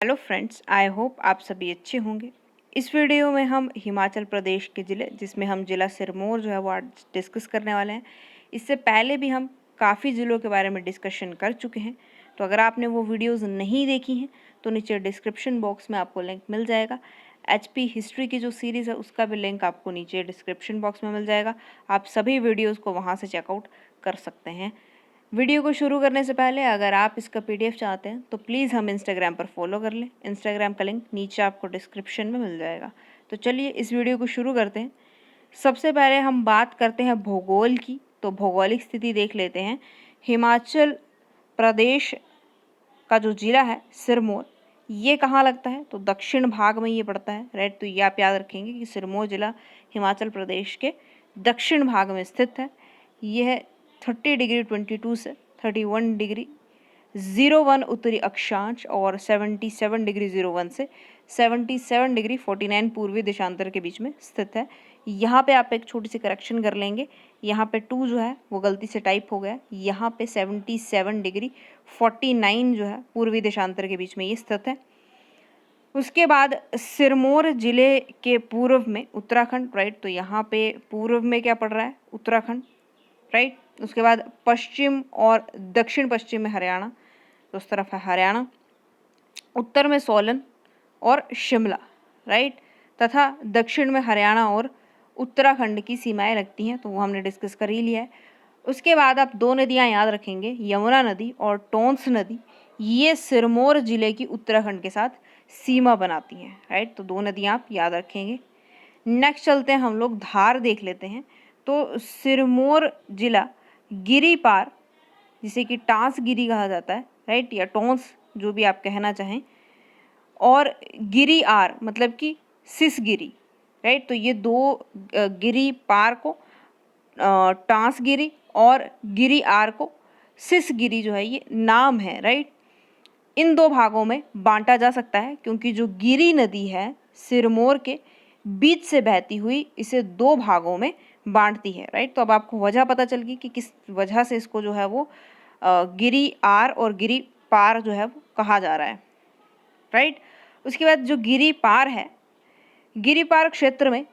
Hello friends, I hope आप सभी अच्छे होंगे। इस वीडियो में हम हिमाचल प्रदेश के ज़िले जिसमें हम ज़िला सिरमौर जो है वो आज डिस्कस करने वाले हैं। इससे पहले भी हम काफ़ी ज़िलों के बारे में डिस्कशन कर चुके हैं, तो अगर आपने वो वीडियोस नहीं देखी हैं तो नीचे डिस्क्रिप्शन बॉक्स में आपको लिंक मिल जाएगा। HP हिस्ट्री की जो सीरीज़ है उसका भी लिंक आपको नीचे डिस्क्रिप्शन बॉक्स में मिल जाएगा। आप सभी वीडियोज़ को वहाँ से चेकआउट कर सकते हैं। वीडियो को शुरू करने से पहले अगर आप इसका PDF चाहते हैं तो प्लीज़ हम इंस्टाग्राम पर फॉलो कर लें। इंस्टाग्राम का लिंक नीचे आपको डिस्क्रिप्शन में मिल जाएगा। तो चलिए इस वीडियो को शुरू करते हैं। सबसे पहले हम बात करते हैं भूगोल की, तो भौगोलिक स्थिति देख लेते हैं। हिमाचल प्रदेश का जो ज़िला है सिरमौर, ये कहाँ लगता है? तो दक्षिण भाग में ये पड़ता है, राइट। तो ये आप याद रखेंगे कि सिरमौर ज़िला हिमाचल प्रदेश के दक्षिण भाग में स्थित है। यह 30 डिग्री 22 से 31 डिग्री 01 उत्तरी अक्षांश और 77 डिग्री 01 से 77 डिग्री 49 पूर्वी देशांतर के बीच में स्थित है। यहाँ पे आप एक छोटी सी करेक्शन कर लेंगे, यहाँ पे 2 जो है वो गलती से टाइप हो गया। यहाँ पे 77 डिग्री 49 जो है पूर्वी देशांतर के बीच में ये स्थित है। उसके बाद सिरमौर जिले के पूर्व में उत्तराखंड, राइट। तो यहाँ पे पूर्व में क्या पड़ रहा है? उत्तराखंड, राइट। उसके बाद पश्चिम और दक्षिण पश्चिम में हरियाणा, तो उस तरफ है हरियाणा। उत्तर में सोलन और शिमला, राइट। तथा दक्षिण में हरियाणा और उत्तराखंड की सीमाएं लगती हैं, तो वो हमने डिस्कस कर ही लिया है। उसके बाद आप 2 नदियां याद रखेंगे, यमुना नदी और टोंस नदी। ये सिरमौर जिले की उत्तराखंड के साथ सीमा बनाती हैं, राइट। तो 2 नदियां आप याद रखेंगे। नेक्स्ट चलते हैं, हम लोग धार देख लेते हैं। तो सिरमौर जिला गिरी पार, जिसे कि टांस गिरी कहा जाता है, राइट, या टोंस, जो भी आप कहना चाहें, और गिरी आर मतलब कि सिस गिरी, राइट। तो ये 2 गिरी पार को टांस गिरी और गिरी आर को सिस गिरी जो है ये नाम है, राइट। इन 2 भागों में बांटा जा सकता है क्योंकि जो गिरी नदी है सिरमौर के बीच से बहती हुई इसे 2 भागों में बांटती है, राइट। तो अब आपको वजह पता चल गई कि किस वजह से इसको जो है वो गिरी आर और गिरी पार जो है वो कहा जा रहा है, राइट। उसके बाद जो गिरी पार है, गिरी पार क्षेत्र में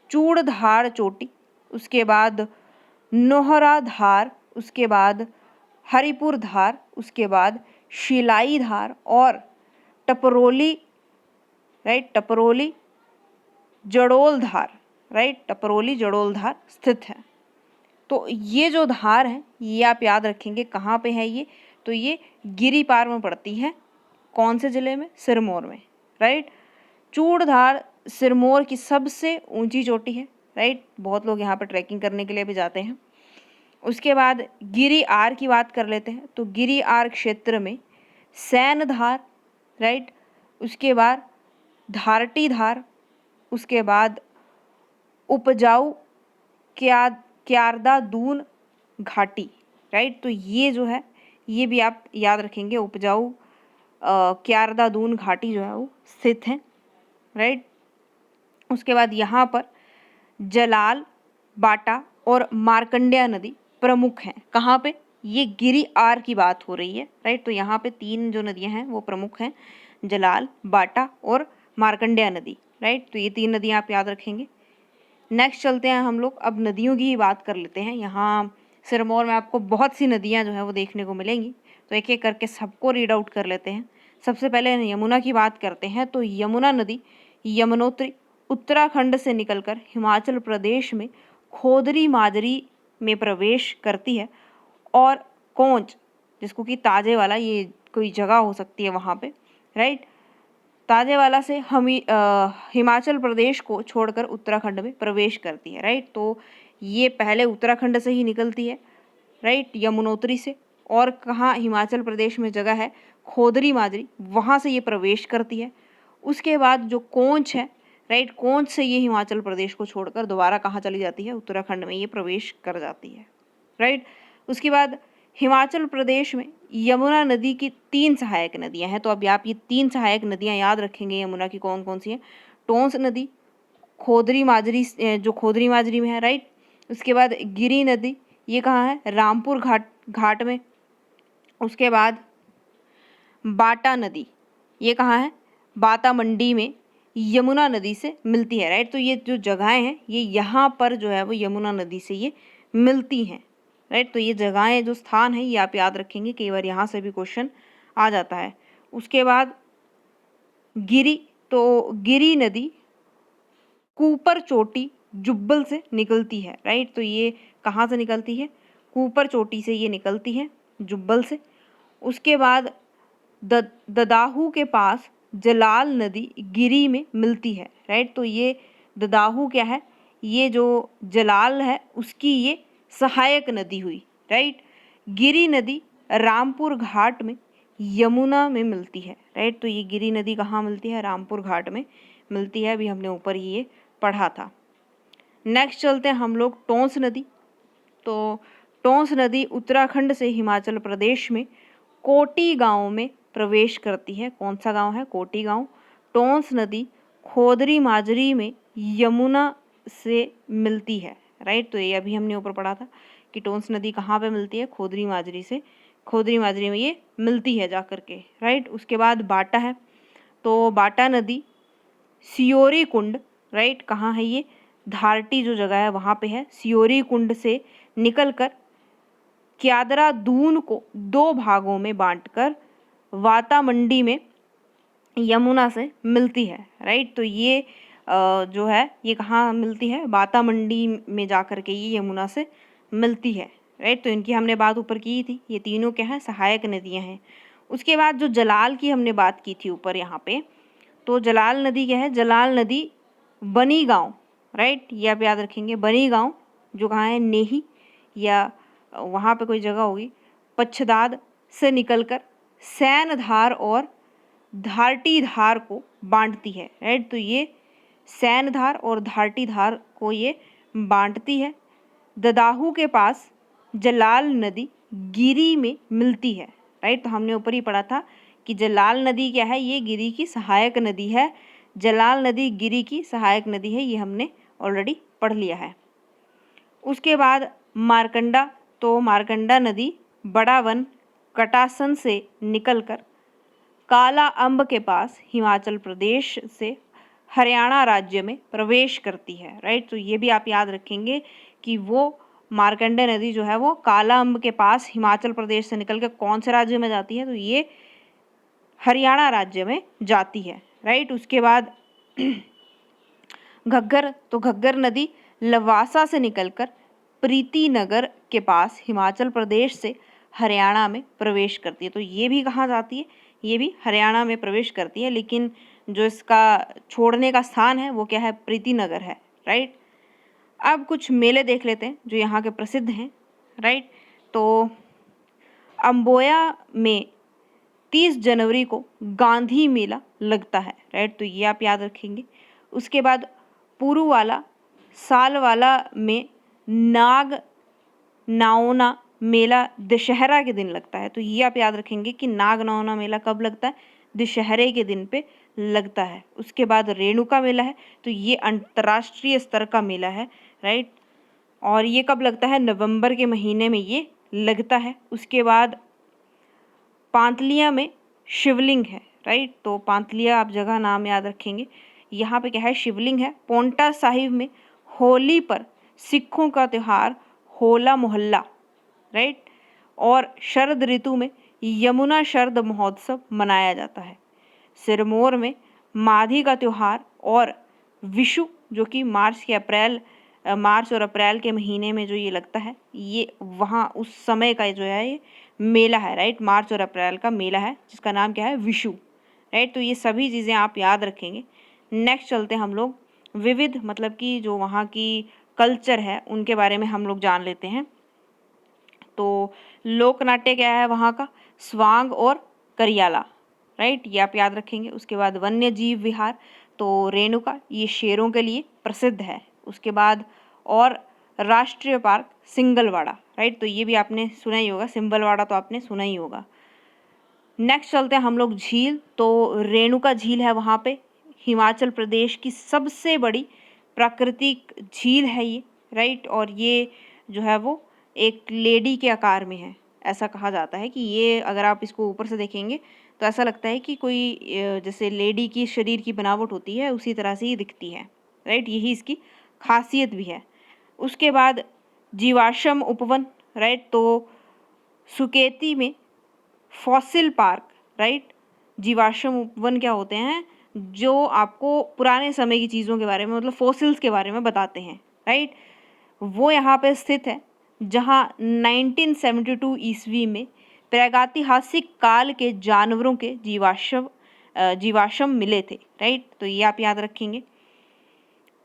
चूड़धार चोटी, उसके बाद नोहरा धार, उसके बाद हरिपुर धार, उसके बाद शिलाई धार और टपरोली, राइट, टपरोली जड़ोल धार, राइट, टपरोली जड़ोल धार स्थित है। तो ये जो धार है ये आप याद रखेंगे कहाँ पे है ये? तो ये गिरी पार में पड़ती है। कौन से ज़िले में? सिरमौर में, राइट। चूड़धार सिरमौर की सबसे ऊंची चोटी है, राइट। बहुत लोग यहाँ पर ट्रैकिंग करने के लिए भी जाते हैं। उसके बाद गिरी आर की बात कर लेते हैं। तो गिरी आर क्षेत्र में सैन धार, राइट, उसके बाद धारटी धार, उसके बाद उपजाऊ क्यारदा दून घाटी, राइट। तो ये जो है ये भी आप याद रखेंगे, उपजाऊ क्यारदा दून घाटी जो है वो स्थित है, राइट। उसके बाद यहाँ पर जलाल, बाटा और मार्कंडेय नदी प्रमुख हैं। कहाँ पे? ये गिरी आर की बात हो रही है, राइट। तो यहाँ पे 3 जो नदियाँ हैं वो प्रमुख हैं, जलाल, बाटा और मार्कंडेय नदी, राइट। तो ये 3 नदियाँ आप याद रखेंगे। नेक्स्ट चलते हैं, हम लोग अब नदियों की ही बात कर लेते हैं। यहाँ सिरमौर में आपको बहुत सी नदियाँ जो है वो देखने को मिलेंगी, तो एक एक करके सबको रीड आउट कर लेते हैं। सबसे पहले यमुना की बात करते हैं। तो यमुना नदी यमुनोत्री उत्तराखंड से निकलकर हिमाचल प्रदेश में खोदरी माजरी में प्रवेश करती है और कोंच, जिसको कि ताजेवाला, ये कोई जगह हो सकती है वहाँ पे, राइट, ताजेवाला से हिमाचल प्रदेश को छोड़कर उत्तराखंड में प्रवेश करती है, राइट। तो ये पहले उत्तराखंड से ही निकलती है, राइट, यमुनोत्री से। और कहाँ हिमाचल प्रदेश में जगह है? खोदरी माजरी, वहाँ से ये प्रवेश करती है। उसके बाद जो कोंच है, राइट, कोंच से ये हिमाचल प्रदेश को छोड़कर दोबारा कहाँ चली जाती है? उत्तराखंड में ये प्रवेश कर जाती है, राइट। उसके बाद हिमाचल प्रदेश में यमुना नदी की 3 सहायक नदियां हैं। तो अब आप ये 3 सहायक नदियां याद रखेंगे यमुना की कौन कौन सी हैं? टोंस नदी, खोदरी माजरी, जो खोदरी माजरी में है, राइट। उसके बाद गिरी नदी, ये कहाँ है? रामपुर घाट में। उसके बाद बाटा नदी, ये कहाँ है, बाता मंडी में यमुना नदी से मिलती है, राइट। तो ये जो जगहें हैं ये यहाँ पर जो है वो यमुना नदी से ये मिलती हैं, राइट। तो ये जगहें जो स्थान है ये आप याद रखेंगे, कई बार यहाँ से भी क्वेश्चन आ जाता है। उसके बाद गिरी, तो गिरी नदी कूपर चोटी जुब्बल से निकलती है, राइट। तो ये कहाँ से निकलती है, कूपर चोटी से ये निकलती है, जुब्बल से। उसके बाद ददाहू के पास जलाल नदी गिरी में मिलती है, राइट। तो ये ददाहू क्या है, ये जो जलाल है उसकी ये सहायक नदी हुई, राइट। गिरी नदी रामपुर घाट में यमुना में मिलती है, राइट। तो ये गिरी नदी कहाँ मिलती है, रामपुर घाट में मिलती है, अभी हमने ऊपर ये पढ़ा था। नेक्स्ट चलते हैं हम लोग टोंस नदी। तो टोंस नदी उत्तराखंड से हिमाचल प्रदेश में कोटी गांव में प्रवेश करती है। कौन सा गांव है, कोटी गांव। टोंस नदी खोदरी माजरी में यमुना से मिलती है, राइट। तो ये अभी हमने ऊपर पढ़ा था कि टोंस नदी कहाँ पे मिलती है, खोदरी माजरी से, खोदरी माजरी में ये मिलती है जाकर के, राइट। उसके बाद बाटा है, तो बाटा नदी सियोरी कुंड, राइट, कहाँ है ये, धारटी जो जगह है वहाँ पे है, सियोरी कुंड से निकलकर क्यादरा दून को 2 भागों में बांटकर वाता मंडी में यमुना से मिलती है, राइट। तो ये जो है ये कहाँ मिलती है, बाता मंडी में जाकर के ये यमुना से मिलती है, राइट। तो इनकी हमने बात ऊपर की थी, ये तीनों क्या हैं, सहायक नदियाँ हैं। उसके बाद जो जलाल की हमने बात की थी ऊपर यहाँ पे, तो जलाल नदी क्या है, जलाल नदी बनी गांव, राइट, ये आप याद रखेंगे, बनी गांव जो कहाँ है, नेही या वहाँ पे कोई जगह होगी, पच्छदाद से निकलकर सैनधार और धारटी धार को बांटती है, राइट। तो ये सैनधार और धारटी धार को ये बांटती है। ददाहू के पास जलाल नदी गिरी में मिलती है, राइट। तो हमने ऊपर ही पढ़ा था कि जलाल नदी क्या है, ये गिरी की सहायक नदी है, जलाल नदी गिरी की सहायक नदी है, ये हमने ऑलरेडी पढ़ लिया है। उसके बाद मारकंडा, तो मारकंडा नदी बड़ा वन कटासन से निकलकर काला अम्ब के पास हिमाचल प्रदेश से हरियाणा राज्य में प्रवेश करती है, राइट। तो ये भी आप याद रखेंगे कि वो मारकंडा नदी जो है वो काला अम्ब के पास हिमाचल प्रदेश से निकल के कौन से राज्य में जाती है, तो ये हरियाणा राज्य में जाती है, राइट। उसके बाद घग्गर, तो घग्गर नदी लवासा से निकलकर प्रीति नगर के पास हिमाचल प्रदेश से हरियाणा में प्रवेश करती है। तो ये भी कहाँ जाती है, ये भी हरियाणा में प्रवेश करती है, लेकिन जो इसका छोड़ने का स्थान है वो क्या है, प्रीति नगर है, राइट। अब कुछ मेले देख लेते हैं जो यहाँ के प्रसिद्ध हैं, राइट। तो अम्बोया में 30 जनवरी को गांधी मेला लगता है, राइट। तो ये आप याद रखेंगे। उसके बाद पुरुवाला सालवाला में नाग नाओना मेला दशहरा के दिन लगता है। तो ये आप याद रखेंगे कि नाग नाओना मेला कब लगता है, दशहरे के दिन पे लगता है। उसके बाद रेणुका मेला है, तो ये अंतर्राष्ट्रीय स्तर का मेला है, राइट। और ये कब लगता है, नवंबर के महीने में ये लगता है। उसके बाद पांतलिया में शिवलिंग है, राइट। तो पांतलिया आप जगह नाम याद रखेंगे, यहाँ पे क्या है, शिवलिंग है। पोंटा साहिब में होली पर सिखों का त्यौहार होला मोहल्ला, राइट। और शरद ऋतु में यमुना शरद महोत्सव मनाया जाता है। सिरमौर में माघी का त्यौहार और विशु जो कि मार्च और अप्रैल के महीने में जो ये लगता है, ये वहाँ उस समय का जो है ये मेला है, राइट। मार्च और अप्रैल का मेला है जिसका नाम क्या है, विशु, राइट। तो ये सभी चीज़ें आप याद रखेंगे। नेक्स्ट चलते हैं हम लोग विविध, मतलब कि जो वहाँ की कल्चर है उनके बारे में हम लोग जान लेते हैं। तो लोकनाट्य क्या है वहाँ का, स्वांग और करियाला, राइट, ये आप याद रखेंगे। उसके बाद वन्य जीव विहार, तो रेणुका ये शेरों के लिए प्रसिद्ध है। उसके बाद और राष्ट्रीय पार्क सिंगलवाड़ा, राइट। तो ये भी आपने सुना ही होगा, सिंबलवाड़ा तो आपने सुना ही होगा। नेक्स्ट चलते हैं हम लोग झील, तो रेणुका झील है वहाँ पे, हिमाचल प्रदेश की सबसे बड़ी प्राकृतिक झील है ये, राइट। और ये जो है वो एक लेडी के आकार में है, ऐसा कहा जाता है कि ये अगर आप इसको ऊपर से देखेंगे तो ऐसा लगता है कि कोई जैसे लेडी की शरीर की बनावट होती है उसी तरह से ही दिखती है, राइट। यही इसकी खासियत भी है। उसके बाद जीवाश्म उपवन, राइट। तो सुकेती में फॉसिल पार्क, राइट। जीवाश्म उपवन क्या होते हैं, जो आपको पुराने समय की चीज़ों के बारे में, मतलब फॉसिल्स के बारे में बताते हैं, राइट। वो यहाँ पे स्थित है जहाँ 1972 ईस्वी में प्रागैतिहासिक काल के जानवरों के जीवाश्म मिले थे, राइट। तो ये आप याद रखेंगे।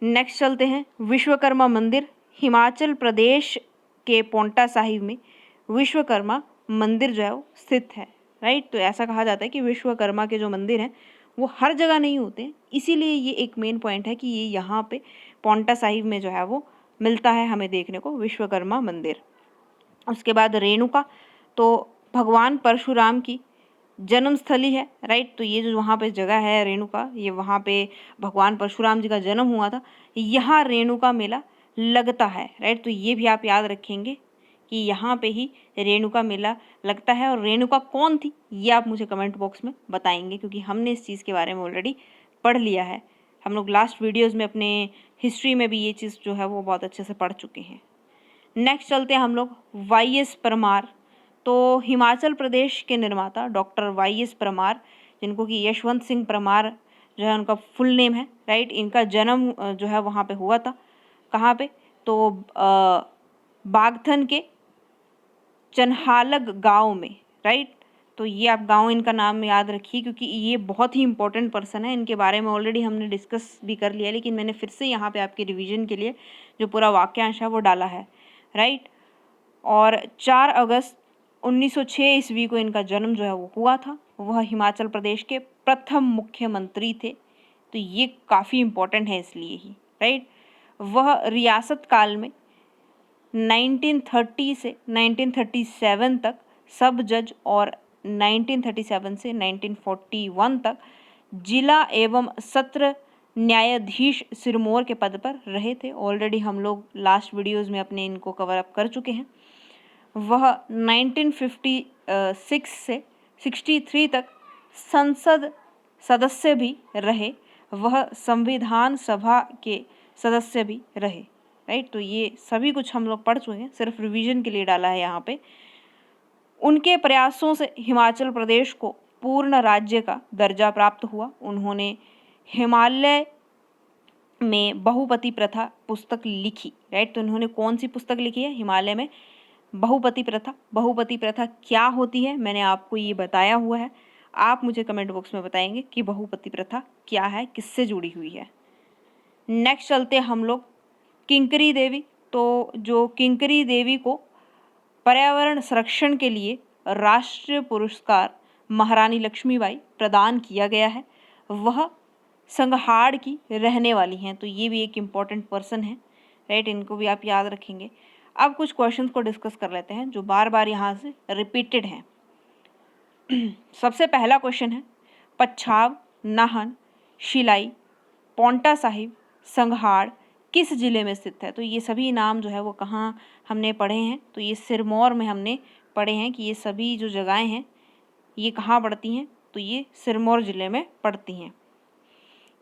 नेक्स्ट चलते हैं, विश्वकर्मा मंदिर। हिमाचल प्रदेश के पोंटा साहिब में विश्वकर्मा मंदिर जो है वो स्थित है, राइट। तो ऐसा कहा जाता है कि विश्वकर्मा के जो मंदिर हैं वो हर जगह नहीं होते हैं, इसीलिए ये एक मेन पॉइंट है कि ये यहाँ पे पोंटा साहिब में जो है वो मिलता है हमें देखने को, विश्वकर्मा मंदिर। उसके बाद रेणुका, तो भगवान परशुराम की जन्मस्थली है, राइट। तो ये जो वहाँ पे जगह है रेणुका, ये वहाँ पे भगवान परशुराम जी का जन्म हुआ था। यहाँ रेणुका मेला लगता है, राइट। तो ये भी आप याद रखेंगे कि यहाँ पे ही रेणुका मेला लगता है। और रेणुका कौन थी ये आप मुझे कमेंट बॉक्स में बताएंगे, क्योंकि हमने इस चीज़ के बारे में ऑलरेडी पढ़ लिया है। हम लोग लास्ट वीडियोज़ में अपने हिस्ट्री में भी ये चीज़ जो है वो बहुत अच्छे से पढ़ चुके हैं। नेक्स्ट चलते हैं हम लोग वाई.एस. परमार। तो हिमाचल प्रदेश के निर्माता डॉक्टर वाई.एस. परमार, जिनको कि यशवंत सिंह परमार जो है उनका फुल नेम है, राइट। इनका जन्म जो है वहाँ पे हुआ था, कहाँ पे, तो बागथन के चनहालग गांव में, राइट। तो ये आप गांव इनका नाम याद रखिए, क्योंकि ये बहुत ही इंपॉर्टेंट पर्सन है। इनके बारे में ऑलरेडी हमने डिस्कस भी कर लिया, लेकिन मैंने फिर से यहाँ पे आपके रिवीजन के लिए जो पूरा वाक्यांश है वो डाला है, राइट। और 4 अगस्त 1906 ईस्वी को इनका जन्म जो है वो हुआ था। वह हिमाचल प्रदेश के प्रथम मुख्यमंत्री थे, तो ये काफ़ी इम्पोर्टेंट है इसलिए ही, राइट। वह रियासत काल में 1930 से 1937 तक सब जज और 1937 से 1941 तक जिला एवं सत्र न्यायाधीश सिरमौर के पद पर रहे थे। ऑलरेडी हम लोग लास्ट वीडियोस में अपने इनको कवर अप कर चुके हैं। वह 1956 से 63 तक संसद सदस्य भी रहे। वह संविधान सभा के सदस्य भी रहे, राइट। तो ये सभी कुछ हम लोग पढ़ चुके हैं, सिर्फ रिवीजन के लिए डाला है यहाँ पे। उनके प्रयासों से हिमाचल प्रदेश को पूर्ण राज्य का दर्जा प्राप्त हुआ। उन्होंने हिमालय में बहुपति प्रथा पुस्तक लिखी, राइट। तो उन्होंने कौन सी पुस्तक लिखी है, हिमालय में बहुपति प्रथा। बहुपति प्रथा क्या होती है मैंने आपको ये बताया हुआ है, आप मुझे कमेंट बॉक्स में बताएंगे कि बहुपति प्रथा क्या है, किससे जुड़ी हुई है। नेक्स्ट चलते हैं हम लोग किंकरी देवी। तो जो किंकरी देवी को पर्यावरण संरक्षण के लिए राष्ट्रीय पुरस्कार महारानी लक्ष्मीबाई प्रदान किया गया है। वह संगहाड़ की रहने वाली हैं, तो ये भी एक इम्पॉर्टेंट पर्सन है, राइट। इनको भी आप याद रखेंगे। अब कुछ क्वेश्चंस को डिस्कस कर लेते हैं जो बार बार यहाँ से रिपीटेड हैं। सबसे पहला क्वेश्चन है, पच्छाव, नाहन, शिलाई, पोंटा साहिब, संगहाड़ किस जिले में स्थित है। तो ये सभी नाम जो है वो कहाँ हमने पढ़े हैं, तो ये सिरमौर में हमने पढ़े हैं कि ये सभी जो जगहें हैं ये कहाँ पड़ती हैं, तो ये सिरमौर जिले में पड़ती हैं।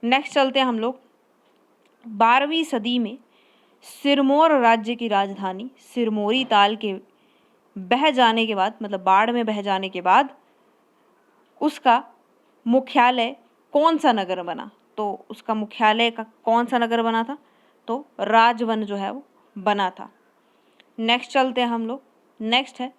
नेक्स्ट चलते हैं हम लोग 12वीं सदी में सिरमौर राज्य की राजधानी सिरमौरी ताल के बह जाने के बाद, मतलब बाढ़ में बह जाने के बाद उसका मुख्यालय कौन सा नगर बना। तो उसका मुख्यालय का कौन सा नगर बना था, तो राजवन जो है वो बना था। नेक्स्ट चलते हैं हम लोग, नेक्स्ट है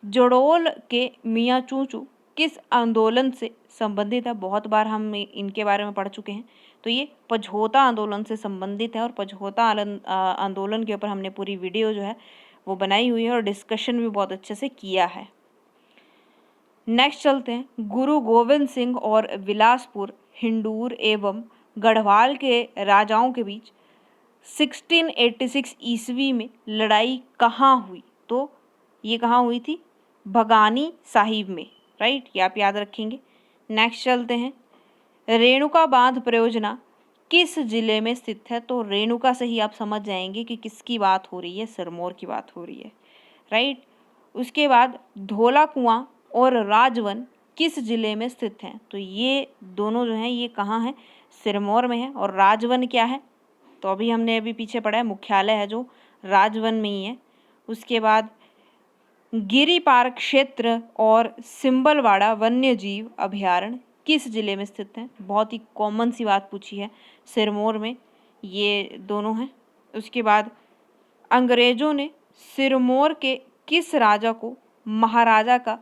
जड़ोल के मियाँ चूचू किस आंदोलन से संबंधित है। बहुत बार हम इनके बारे में पढ़ चुके हैं, तो ये पझोता आंदोलन से संबंधित है। और पझोता आंदोलन के ऊपर हमने पूरी वीडियो जो है वो बनाई हुई है और डिस्कशन भी बहुत अच्छे से किया है। नेक्स्ट चलते हैं, गुरु गोविंद सिंह और बिलासपुर, हिंडूर एवं गढ़वाल के राजाओं के बीच 1686 ईस्वी में लड़ाई कहाँ हुई। तो ये कहाँ हुई थी, भगानी साहिब में, राइट। ये आप याद रखेंगे। नेक्स्ट चलते हैं, रेणुका बांध परियोजना किस जिले में स्थित है। तो रेणुका से ही आप समझ जाएंगे कि किसकी बात हो रही है, सिरमौर की बात हो रही है, राइट। उसके बाद धौला कुआं और राजवन किस जिले में स्थित हैं? तो ये दोनों जो हैं ये कहाँ हैं? सिरमौर में है। और राजवन क्या है? तो अभी पीछे पढ़ा है, मुख्यालय है जो राजवन में ही है। उसके बाद गिरी पार्क क्षेत्र और सिंबलवाड़ा वन्य जीव अभयारण्य किस जिले में स्थित हैं? बहुत ही कॉमन सी बात पूछी है, सिरमौर में ये दोनों हैं। उसके बाद अंग्रेजों ने सिरमौर के किस राजा को महाराजा का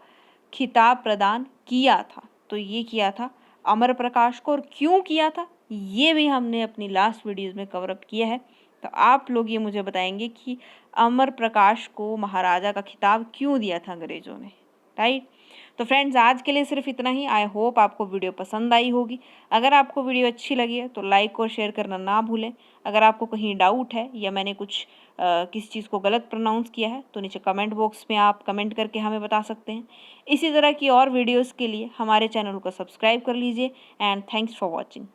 खिताब प्रदान किया था? तो ये किया था अमर प्रकाश को। और क्यों किया था ये भी हमने अपनी लास्ट वीडियोज़ में कवर अप किया है। तो आप लोग ये मुझे बताएंगे कि अमर प्रकाश को महाराजा का खिताब क्यों दिया था अंग्रेजों ने, राइट। तो फ्रेंड्स आज के लिए सिर्फ इतना ही। आई होप आपको वीडियो पसंद आई होगी। अगर आपको वीडियो अच्छी लगी है तो लाइक और शेयर करना ना भूलें। अगर आपको कहीं डाउट है या मैंने कुछ किसी चीज़ को गलत प्रोनाउंस किया है तो नीचे कमेंट बॉक्स में आप कमेंट करके हमें बता सकते हैं। इसी तरह की और वीडियोज़ के लिए हमारे चैनल को सब्सक्राइब कर लीजिए। And thanks for watching.